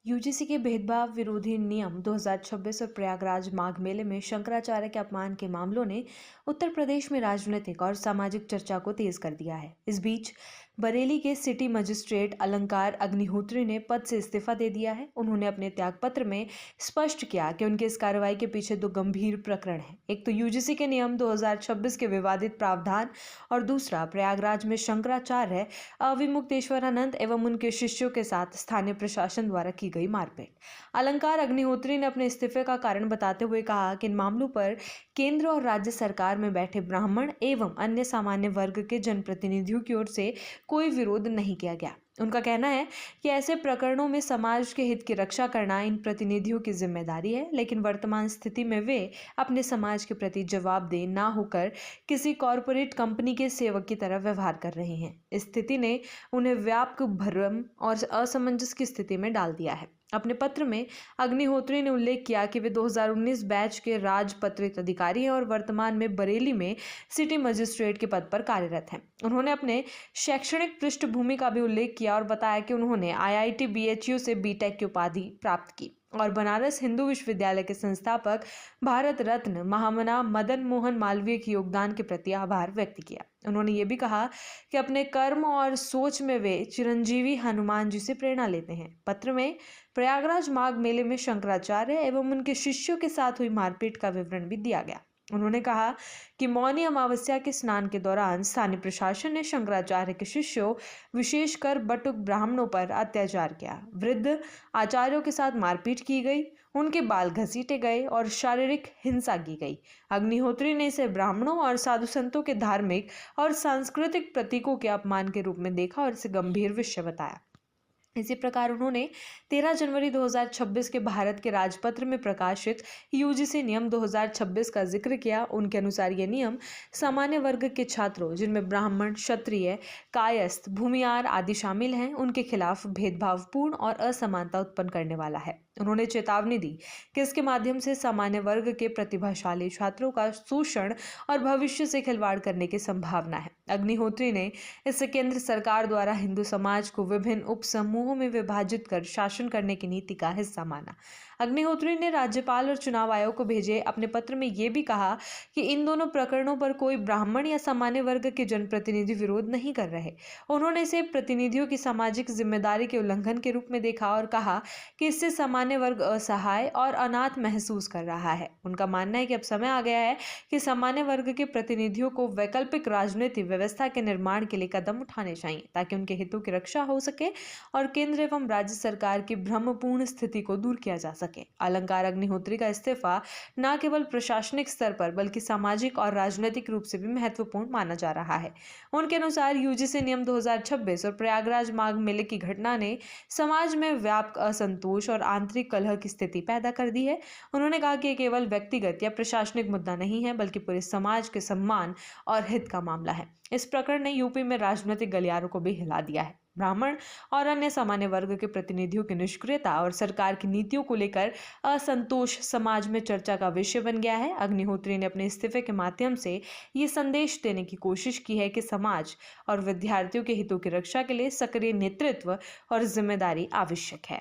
UGC के भेदभाव विरोधी नियम 2026 और प्रयागराज माघ मेले में शंकराचार्य के अपमान के मामलों ने उत्तर प्रदेश में राजनीतिक और सामाजिक चर्चा को तेज कर दिया है। इस बीच बरेली के सिटी मजिस्ट्रेट अलंकार अग्निहोत्री ने पद से इस्तीफा दे दिया है। उन्होंने अपने त्यागपत्र में स्पष्ट किया कि उनकी इस कार्रवाई के पीछे दो गंभीर प्रकरण हैं। एक तो यूजीसी के नियम 2026 के विवादित प्रावधान और दूसरा प्रयागराज में शंकराचार्य अविमुक्तेश्वरानंद एवं उनके शिष्यों के साथ स्थानीय प्रशासन द्वारा की गई मारपीट। अलंकार अग्निहोत्री ने अपने इस्तीफे का कारण बताते हुए कहा कि इन मामलों पर केंद्र और राज्य सरकार में बैठे ब्राह्मण एवं अन्य सामान्य वर्ग के जनप्रतिनिधियों की ओर से कोई विरोध नहीं किया गया। उनका कहना है कि ऐसे प्रकरणों में समाज के हित की रक्षा करना इन प्रतिनिधियों की जिम्मेदारी है, लेकिन वर्तमान स्थिति में वे अपने समाज के प्रति जवाबदेह ना होकर किसी कॉरपोरेट कंपनी के सेवक की तरह व्यवहार कर रहे हैं। इस स्थिति ने उन्हें व्यापक भ्रम और असमंजस की स्थिति में डाल दिया है। अपने पत्र में अग्निहोत्री ने उल्लेख किया कि वे 2019 बैच के राजपत्रित अधिकारी हैं और वर्तमान में बरेली में सिटी मजिस्ट्रेट के पद पर कार्यरत हैं। उन्होंने अपने शैक्षणिक पृष्ठभूमि का भी उल्लेख किया और बताया कि उन्होंने IIT BHU से बीटेक की उपाधि प्राप्त की और बनारस हिंदू विश्वविद्यालय के संस्थापक भारत रत्न महामना मदन मोहन मालवीय के योगदान के प्रति आभार व्यक्त किया। उन्होंने ये भी कहा कि अपने कर्म और सोच में वे चिरंजीवी हनुमान जी से प्रेरणा लेते हैं। पत्र में प्रयागराज माघ मेले में शंकराचार्य एवं उनके शिष्यों के साथ हुई मारपीट का विवरण भी दिया गया। उन्होंने कहा कि मौनी अमावस्या के स्नान के दौरान स्थानीय प्रशासन ने शंकराचार्य के शिष्यों विशेषकर बटुक ब्राह्मणों पर अत्याचार किया। वृद्ध आचार्यों के साथ मारपीट की गई, उनके बाल घसीटे गए और शारीरिक हिंसा की गई। अग्निहोत्री ने इसे ब्राह्मणों और साधु संतों के धार्मिक और सांस्कृतिक प्रतीकों के अपमान के रूप में देखा और इसे गंभीर विषय बताया। इसी प्रकार उन्होंने 13 जनवरी 2026 के भारत के राजपत्र में प्रकाशित यूजीसी नियम 2026 का जिक्र किया। उनके अनुसार ये नियम सामान्य वर्ग के छात्रों, जिनमें ब्राह्मण, क्षत्रिय, कायस्थ, भूमियार आदि शामिल हैं, उनके खिलाफ भेदभावपूर्ण और असमानता उत्पन्न करने वाला है। उन्होंने चेतावनी दी कि इसके माध्यम से सामान्य वर्ग के प्रतिभाशाली छात्रों का शोषण और भविष्य से खिलवाड़ करने की संभावना है। अग्निहोत्री ने इससे केंद्र सरकार द्वारा हिंदू समाज को विभिन्न उप समूहों में विभाजित कर शासन करने की नीति का हिस्सा माना। अग्निहोत्री ने राज्यपाल और चुनाव आयोग को भेजे अपने पत्र में यह भी कहा कि इन दोनों प्रकरणों पर कोई ब्राह्मण या सामान्य वर्ग के जनप्रतिनिधि विरोध नहीं कर रहे। उन्होंने इसे प्रतिनिधियों की सामाजिक जिम्मेदारी के उल्लंघन के रूप में देखा और कहा कि इससे सामान्य वर्ग असहाय और अनाथ महसूस कर रहा है। उनका मानना है कि अब समय आ गया है कि सामान्य वर्ग के प्रतिनिधियों को वैकल्पिक राजनीतिक व्यवस्था के निर्माण के लिए कदम उठाने चाहिए ताकि उनके हितों की रक्षा हो सके और केंद्र एवं राज्य सरकार की भ्रमपूर्ण स्थिति को दूर किया जा सके। अलंकार अग्निहोत्री का इस्तीफा न केवल प्रशासनिक स्तर पर बल्कि सामाजिक और राजनीतिक रूप से भी महत्वपूर्ण माना जा रहा है। उनके अनुसार यूजीसी नियम 2026 और प्रयागराज माघ मेले की घटना ने समाज में व्यापक असंतोष और आंतरिक कलह की स्थिति पैदा कर दी है। उन्होंने कहा कि केवल व्यक्तिगत या प्रशासनिक मुद्दा नहीं है बल्कि पूरे समाज के सम्मान और हित का मामला है। इस प्रकरण ने यूपी में राजनीतिक गलियारों को भी हिला दिया है। ब्राह्मण और अन्य सामान्य वर्ग के प्रतिनिधियों की निष्क्रियता और सरकार की नीतियों को लेकर असंतोष समाज में चर्चा का विषय बन गया है। अग्निहोत्री ने अपने इस्तीफे के माध्यम से ये संदेश देने की कोशिश की है कि समाज और विद्यार्थियों के हितों की रक्षा के लिए सक्रिय नेतृत्व और जिम्मेदारी आवश्यक है।